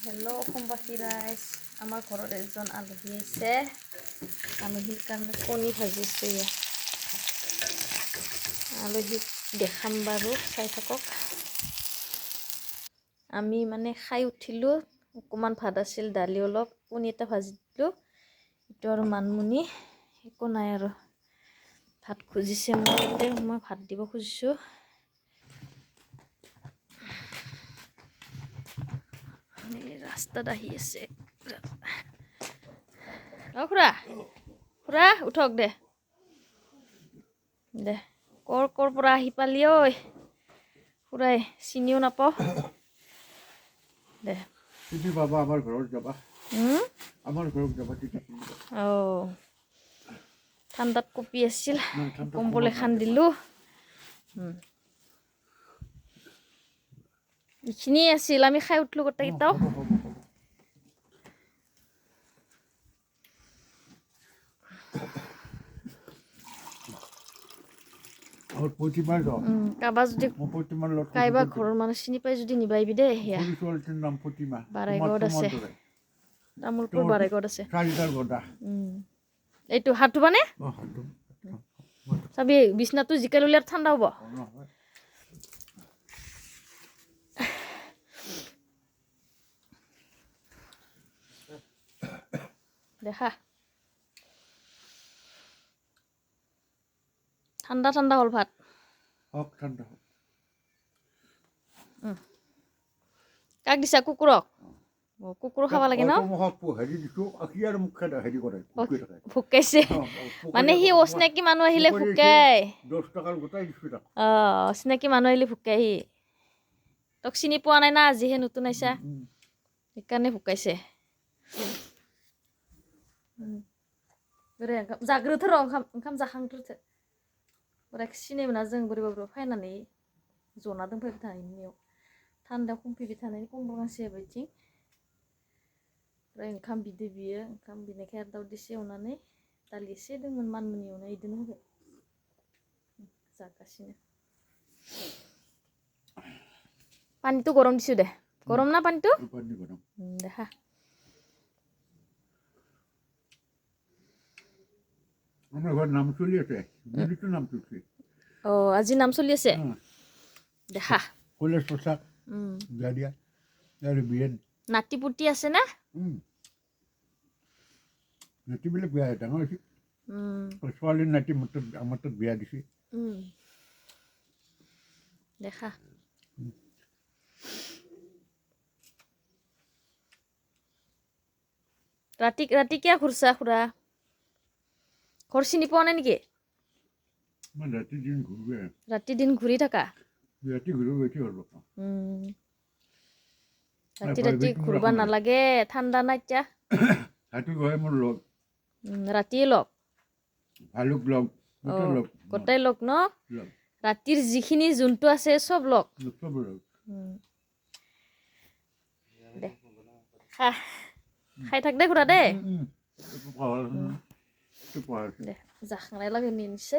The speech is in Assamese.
হেল্ল' অসমবাসী ৰাইজ, আমাৰ ঘৰত এজন আলহী আহিছে। আলহীৰ কাৰণে কণী ভাজিছোঁ। আলহীক দেখাম বাৰু, চাই থাকক। আমি মানে খাই উঠিলোঁ, অকণমান ভাত আছিল, দালি অলপ, কণী এটা ভাজি দিলোঁ। এইটো আৰু মানমুনি, একো নাই আৰু। ভাত খুজিছে মই ভাত দিব খুজিছোঁ। ৰাস্তাত আহি আছে। খুৰা উঠক দে কৰ পৰা আহি পালি ঐ। খুৰাই চিনিও নাপাওঁ দে। চিনি পাবা, আমাৰ ঘৰত যাবা। আমাৰ ঘৰত যাবা তেতিয়া চিনি পাবা। ঠাণ্ডাত কঁপি আছিল, ঠাণ্ডাত কম্বল কমাৰ এখন নালাগে দিলোঁ। এইখিনিয়ে আছিল, আমি খাই উঠলোঁ গোটেইকেইটাও। হ'ব। প্ৰতিমাৰ কাৰোবাৰ ঘৰৰ মানুহ চিনি পাই যদি নিবা আহিবি দেই। সেয়া সৰু ছোৱালীটোৰ নাম প্ৰতিমা, বাৰাইগড়ত আছে, দৰে। তামোলপুৰ বাৰাইগড়ত আছে। চাৰিটাৰ গদা। এইটো হাত ধুবানে? চাবি বিছনাটো জিকাই ল'লে ঠাণ্ডা হ'ব। দেখা ঠাণ্ডা হ'ল ভাত। ঠাণ্ডা হওক। কাক দিছা? কুকুৰক? কুকুৰো খাব লাগে ন? ভোকাইছে মানে সি অচিনাকি মানুহ আহিলে ভোকাই। অচিনাকি মানুহ আহিলে ভোকাই সি। তোক চিনি পোৱা নাই না, আজিহে নতুন আহিছা, সেইকাৰণে ভোকাইছে। জাग्रोथ' र' ओंखाम जाखांग्रोथो। सिनाय मोना जों बोरैबा फैनानै जना दंफैबाय थानायनियाव थान्दायाव खमफैबाय थानायनि कम्बल गांसे होबाय बिथिं। ओमफ्राय ओंखाम बिदो बियो, ओंखाम बिनायखाय आरो दाउ एसे एवनानै दालि एसे दंमोन मानमुनि एवनाय, बिदिनो होबाय जागासिनो। পানীটো গৰম দিছোঁ দে। গৰম না পানীটো? দেখা আমাৰ ঘৰত নাম চলি আছে, নাম চলছে। আজি নাম চলি আছে। দেখা কলেজ পোচাক দিয়া আৰু বিয়েন নাতি পুতি আছে না? নাতিবিলাক বিয়া ডাঙৰ হৈছে। ছোৱালীৰ নাতি আমাৰ তাত বিয়া দিছে। দেখা ৰাতি কিয় ঘূৰছা খুৰা? ঘৰ চিনি পোৱা নাই নেকি? ৰাতি দিন ঘূৰি থাকা? ৰাতি ঘূৰবা নালাগে, ঠাণ্ডা না এতিয়া। ৰাতিয়ে লগ গোটেই লগ ন? ৰাতিৰ যিখিনি জন্তু আছে চব লগ। দে খাই থাক দে খুৰা দেই। দে জাখানাই লাগে নিছে।